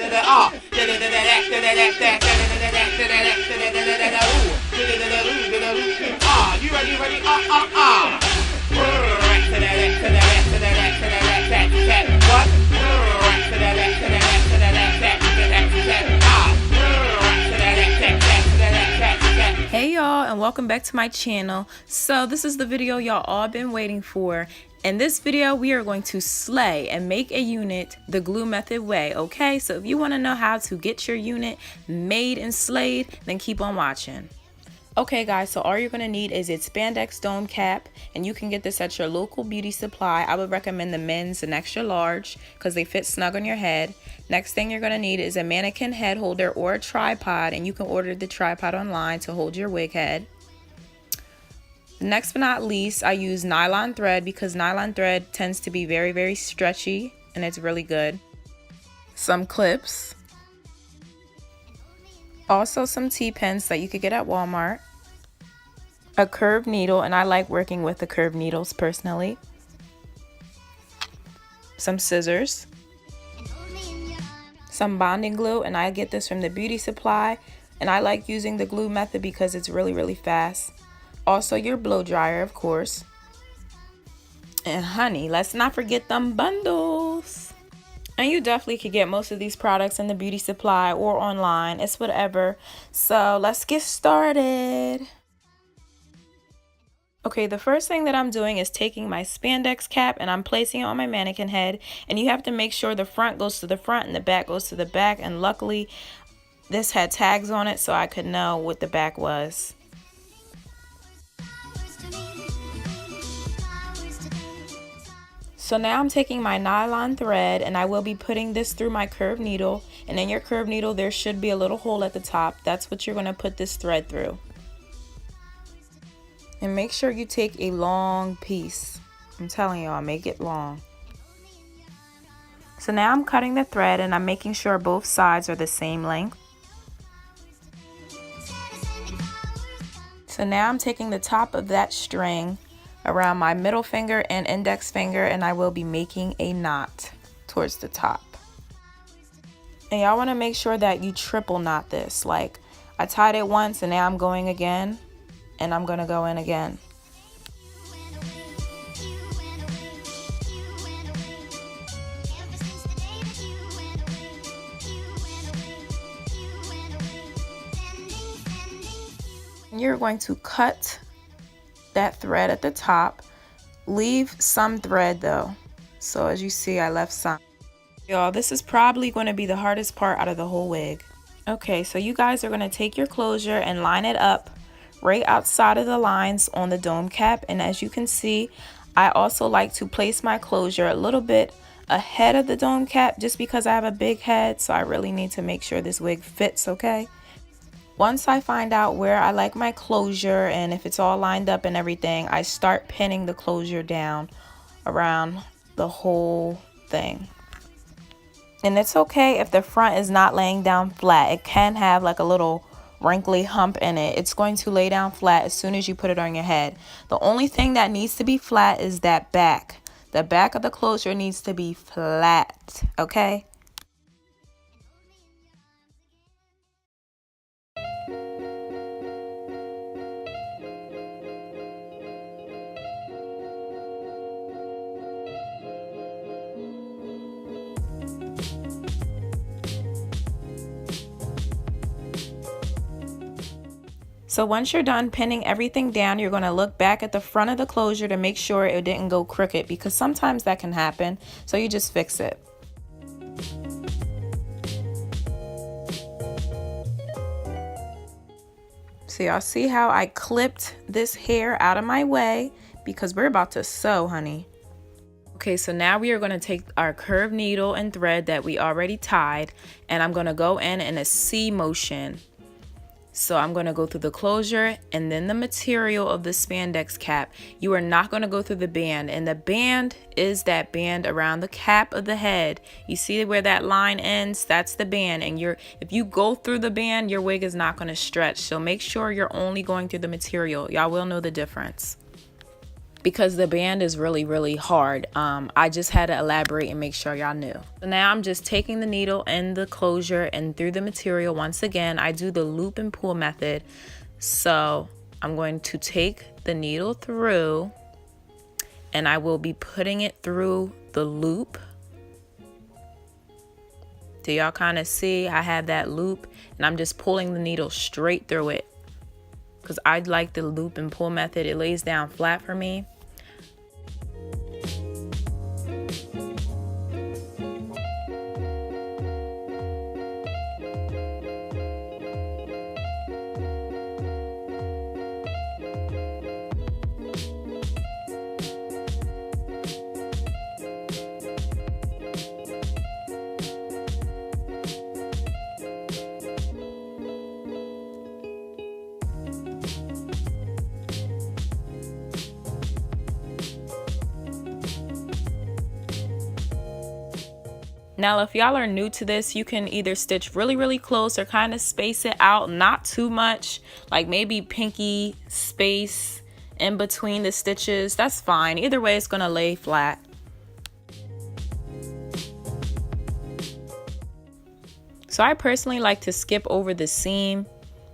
You ready? Hey y'all, and welcome back to my channel. So this is the video y'all all been waiting for. In this video, we are going to slay and make a unit the glue method way, okay? So if you want to know how to get your unit made and slayed, then keep on watching. Okay guys, so all you're going to need is a spandex dome cap, and you can get this at your local beauty supply. I would recommend the men's and extra large because they fit snug on your head. Next thing you're going to need is a mannequin head holder or a tripod, and you can order the tripod online to hold your wig head. Next but not least, I use nylon thread because nylon thread tends to be very, very stretchy and it's really good. Some clips. Also some T-pins that you could get at Walmart. A curved needle, and I like working with the curved needles personally. Some scissors. Some bonding glue, and I get this from the beauty supply, and I like using the glue method because it's really, really fast. Also your blow dryer, of course. And honey, let's not forget them bundles. And you definitely could get most of these products in the beauty supply or online. It's whatever. So let's get started. Okay, the first thing that I'm doing is taking my spandex cap and I'm placing it on my mannequin head. And you have to make sure the front goes to the front and the back goes to the back. And luckily, this had tags on it so I could know what the back was. So now I'm taking my nylon thread and I will be putting this through my curved needle, and in your curved needle there should be a little hole at the top. That's what you're going to put this thread through. And make sure you take a long piece. I'm telling y'all, make it long. So now I'm cutting the thread and I'm making sure both sides are the same length. So now I'm taking the top of that string around my middle finger and index finger, and I will be making a knot towards the top. And y'all want to make sure that you triple knot this. Like, I tied it once and now I'm going again, and I'm gonna go in again. You're going to cut that thread at the top. Leave some thread though. So as you see, I left some. Y'all, this is probably going to be the hardest part out of the whole wig. Okay, so you guys are going to take your closure and line it up right outside of the lines on the dome cap. And as you can see, I also like to place my closure a little bit ahead of the dome cap just because I have a big head, so I really need to make sure this wig fits, okay? Once I find out where I like my closure and if it's all lined up and everything, I start pinning the closure down around the whole thing. And it's okay if the front is not laying down flat. It can have like a little wrinkly hump in it. It's going to lay down flat as soon as you put it on your head. The only thing that needs to be flat is that back. The back of the closure needs to be flat, okay? So once you're done pinning everything down, you're going to look back at the front of the closure to make sure it didn't go crooked, because sometimes that can happen. So you just fix it. So y'all see how I clipped this hair out of my way because we're about to sew, honey. Okay, so now we are going to take our curved needle and thread that we already tied, and I'm going to go in a C motion. So I'm going to go through the closure and then the material of the spandex cap. You are not going to go through the band, and the band is that band around the cap of the head. You see where that line ends? That's the band, and if you go through the band, your wig is not going to stretch. So make sure you're only going through the material. Y'all will know the difference. because the band is really hard. I just had to elaborate and make sure y'all knew. So now I'm just taking the needle and the closure and through the material. Once again, I do the loop and pull method. So I'm going to take the needle through and I will be putting it through the loop. Do y'all kind of see? I have that loop and I'm just pulling the needle straight through it because I like the loop and pull method. It lays down flat for me. Now, if y'all are new to this, you can either stitch really close or kind of space it out, not too much, like maybe pinky space in between the stitches. That's fine. Either way, it's gonna lay flat. So I personally like to skip over the seam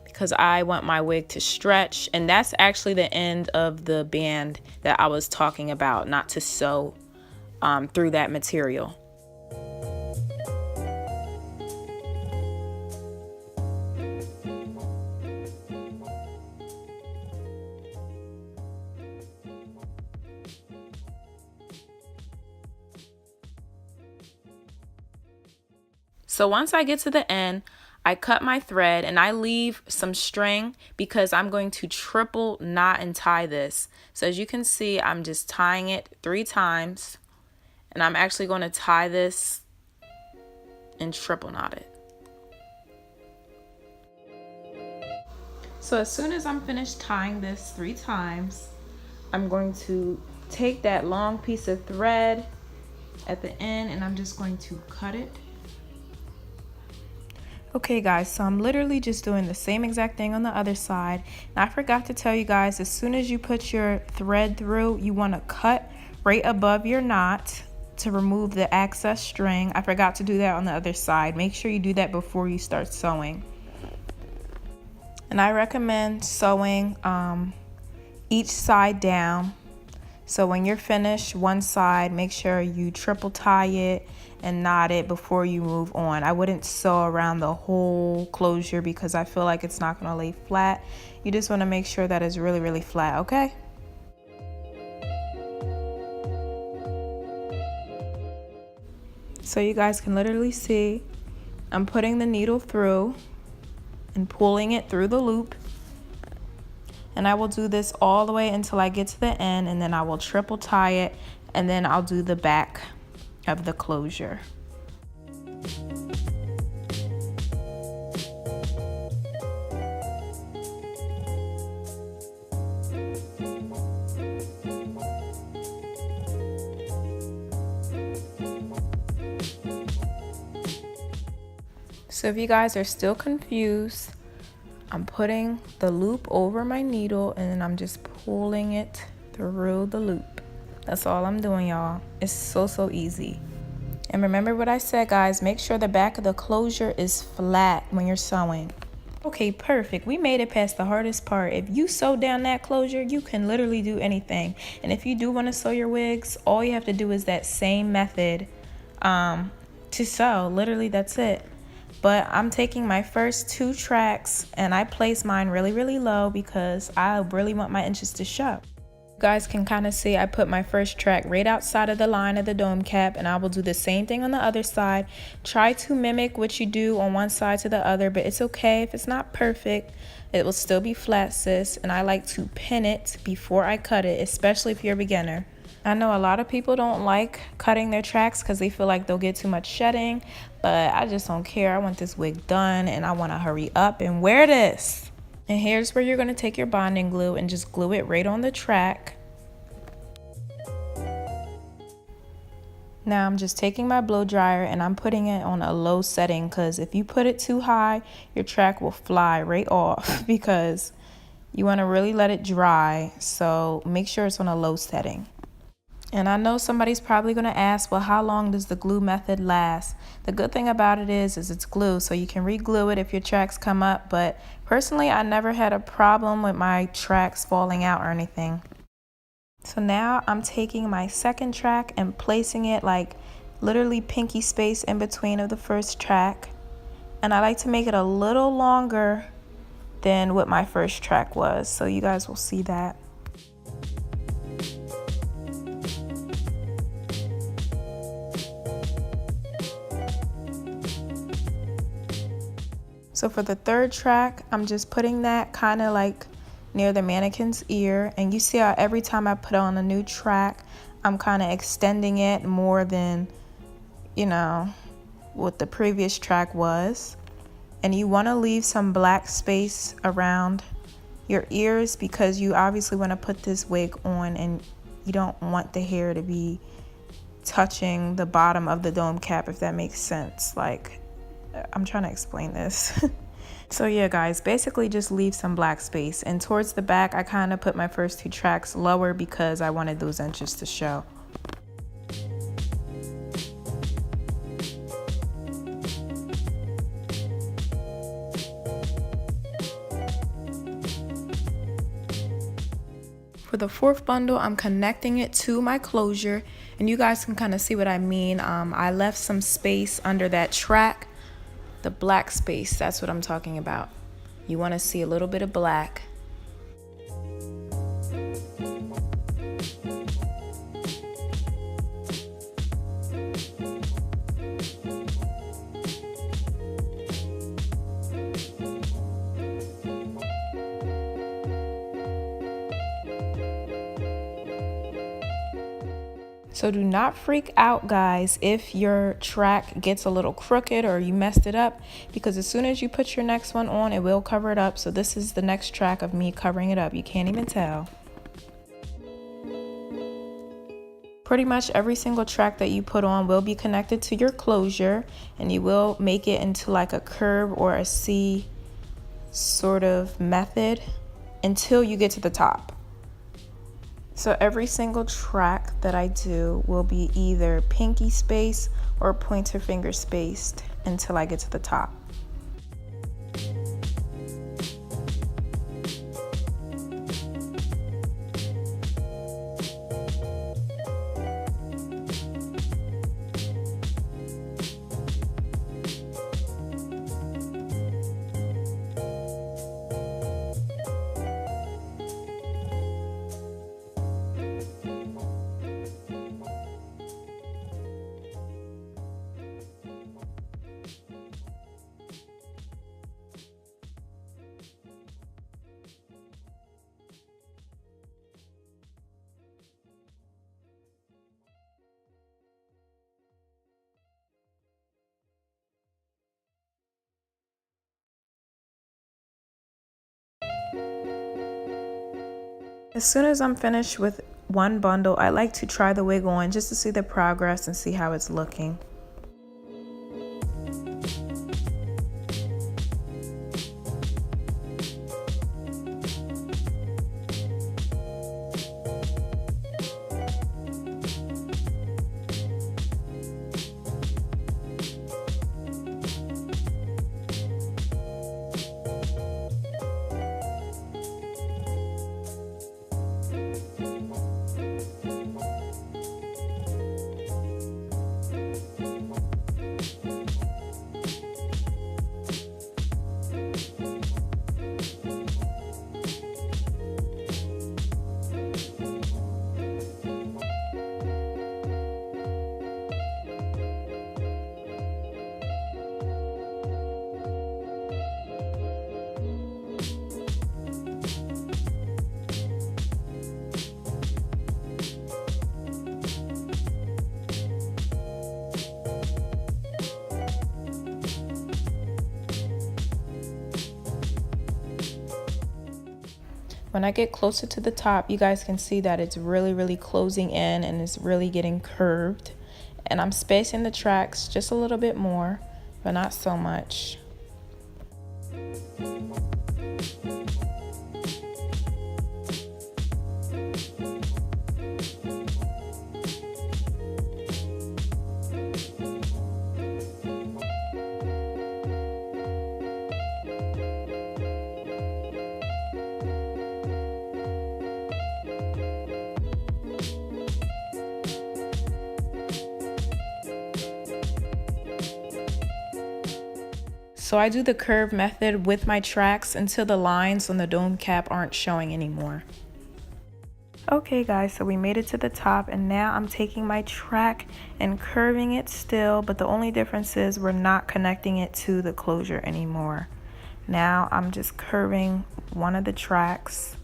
because I want my wig to stretch, and that's actually the end of the band that I was talking about, not to sew through that material. So once I get to the end, I cut my thread and I leave some string because I'm going to triple knot and tie this. So as you can see, I'm just tying it 3 times and I'm actually going to tie this and triple knot it. So as soon as I'm finished tying this 3 times, I'm going to take that long piece of thread at the end and I'm just going to cut it. Okay guys, so I'm literally just doing the same exact thing on the other side. And I forgot to tell you guys, as soon as you put your thread through, you want to cut right above your knot to remove the excess string. I forgot to do that on the other side. Make sure you do that before you start sewing. And I recommend sewing each side down. So when you're finished one side, make sure you triple tie it and knot it before you move on. I wouldn't sew around the whole closure because I feel like it's not going to lay flat. You just want to make sure that it's really flat, okay? So you guys can literally see I'm putting the needle through and pulling it through the loop. And I will do this all the way until I get to the end, and then I will triple tie it, and then I'll do the back of the closure. So if you guys are still confused, I'm putting the loop over my needle and then I'm just pulling it through the loop. That's all I'm doing, y'all. It's so easy. And remember what I said, guys, make sure the back of the closure is flat when you're sewing. Okay, perfect. We made it past the hardest part. If you sew down that closure, you can literally do anything. And if you do want to sew your wigs, all you have to do is that same method to sew. Literally, that's it. But I'm taking my first 2 tracks and I place mine really low because I really want my inches to show. You guys can kind of see I put my first track right outside of the line of the dome cap, and I will do the same thing on the other side. Try to mimic what you do on one side to the other, but it's okay if it's not perfect. It will still be flat, sis, and I like to pin it before I cut it, especially if you're a beginner. I know a lot of people don't like cutting their tracks because they feel like they'll get too much shedding, but I just don't care. I want this wig done and I want to hurry up and wear this. And here's where you're going to take your bonding glue and just glue it right on the track. Now I'm just taking my blow dryer and I'm putting it on a low setting because if you put it too high, your track will fly right off because You want to really let it dry, so make sure it's on a low setting. And I know somebody's probably going to ask, well, how long does the glue method last? The good thing about it is it's glue, so you can re-glue it if your tracks come up. But personally, I never had a problem with my tracks falling out or anything. So now I'm taking my second track and placing it like literally pinky space in between of the first track. And I like to make it a little longer than what my first track was, so you guys will see that. So for the third track, I'm just putting that kind of like near the mannequin's ear, and you see how every time I put on a new track, I'm kind of extending it more than, you know, what the previous track was. And you want to leave some black space around your ears because you obviously want to put this wig on and you don't want the hair to be touching the bottom of the dome cap, if that makes sense. Like, I'm trying to explain this. So yeah, guys, basically just leave some black space. And towards the back, I kind of put my first two tracks lower because I wanted those inches to show. For the fourth bundle, I'm connecting it to my closure, and you guys can kind of see what I mean. I left some space under that track, the black space, that's what I'm talking about. You want to see a little bit of black. So do not freak out, guys, if your track gets a little crooked or you messed it up, because as soon as you put your next one on, it will cover it up. So this is the next track of me covering it up. You can't even tell. Pretty much every single track that you put on will be connected to your closure, and you will make it into like a curve or a C sort of method until you get to the top. So every single track that I do will be either pinky space or pointer finger spaced until I get to the top. As soon as I'm finished with one bundle, I like to try the wig on just to see the progress and see how it's looking. When I get closer to the top, you guys can see that it's really closing in and it's really getting curved. And I'm spacing the tracks just a little bit more, but not so much. So I do the curve method with my tracks until the lines on the dome cap aren't showing anymore. Okay guys, so we made it to the top, and now I'm taking my track and curving it still, but the only difference is we're not connecting it to the closure anymore. Now I'm just curving one of the tracks,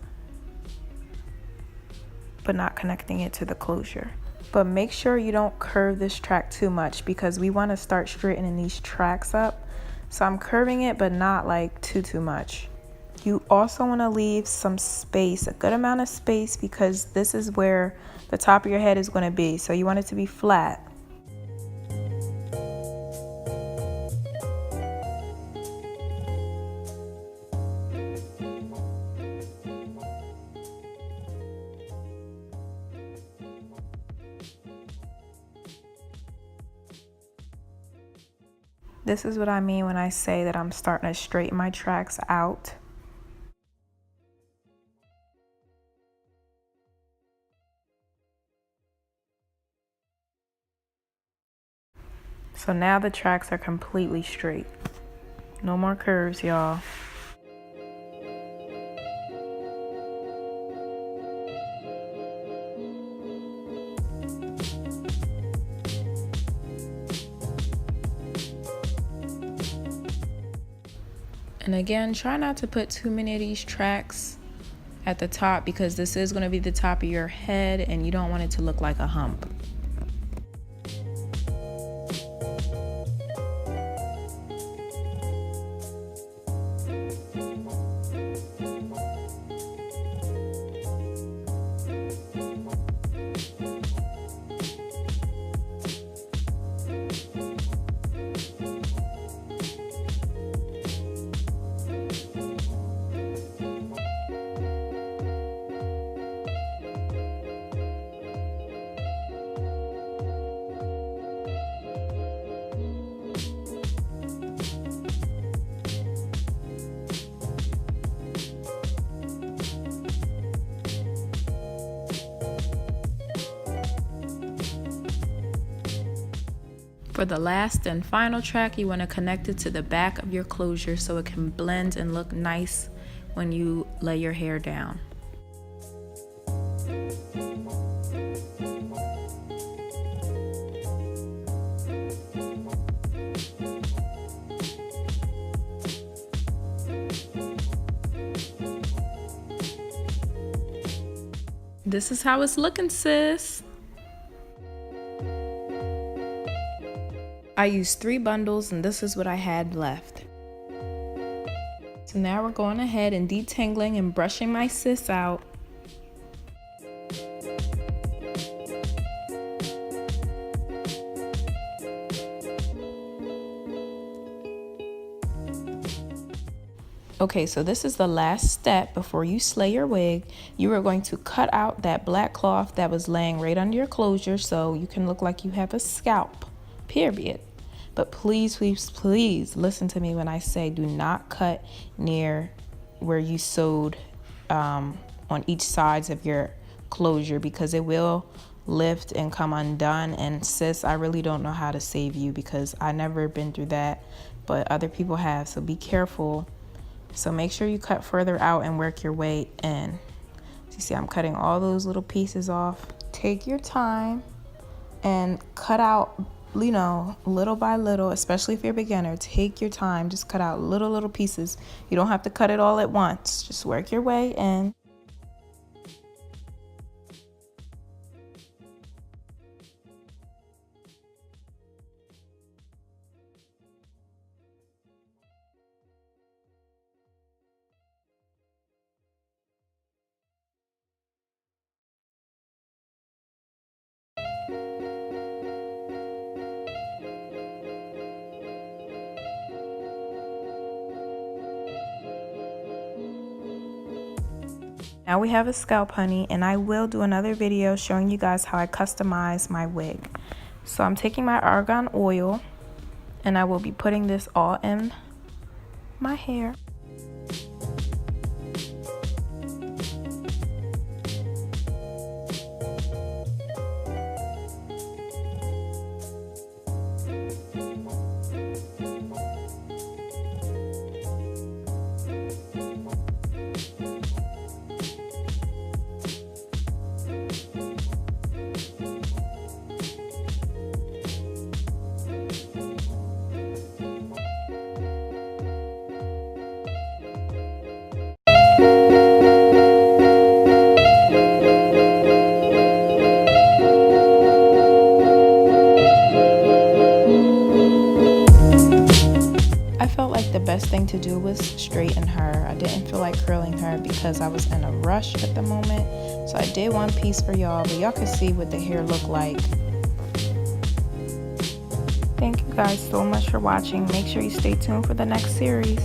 but not connecting it to the closure. But make sure you don't curve this track too much because we want to start straightening these tracks up. So I'm curving it, but not like too much. You also want to leave some space, a good amount of space, because this is where the top of your head is going to be. So you want it to be flat. This is what I mean when I say that I'm starting to straighten my tracks out. So now the tracks are completely straight. No more curves, y'all. And again, try not to put too many of these tracks at the top because this is going to be the top of your head and you don't want it to look like a hump. For the last and final track, you want to connect it to the back of your closure so it can blend and look nice when you lay your hair down. This is how it's looking, sis. I used 3 bundles and this is what I had left. So now we're going ahead and detangling and brushing my sis out. Okay, so this is the last step before you slay your wig. You are going to cut out that black cloth that was laying right under your closure so you can look like you have a scalp, period. But please, please, please listen to me when I say do not cut near where you sewed on each sides of your closure because it will lift and come undone. And sis, I really don't know how to save you because I never been through that, but other people have, so be careful. So make sure you cut further out and work your way in. So you see I'm cutting all those little pieces off. Take your time and cut out, you know, little by little, especially if you're a beginner. Take your time, just cut out little pieces. You don't have to cut it all at once. Just work your way in. Now we have a scalp honey, and I will do another video showing you guys how I customize my wig. So I'm taking my argan oil and I will be putting this all in my hair. I felt like the best thing to do was straighten her. I didn't feel like curling her because I was in a rush at the moment. So I did one piece for y'all, but y'all can see what the hair looked like. Thank you guys so much for watching. Make sure you stay tuned for the next series.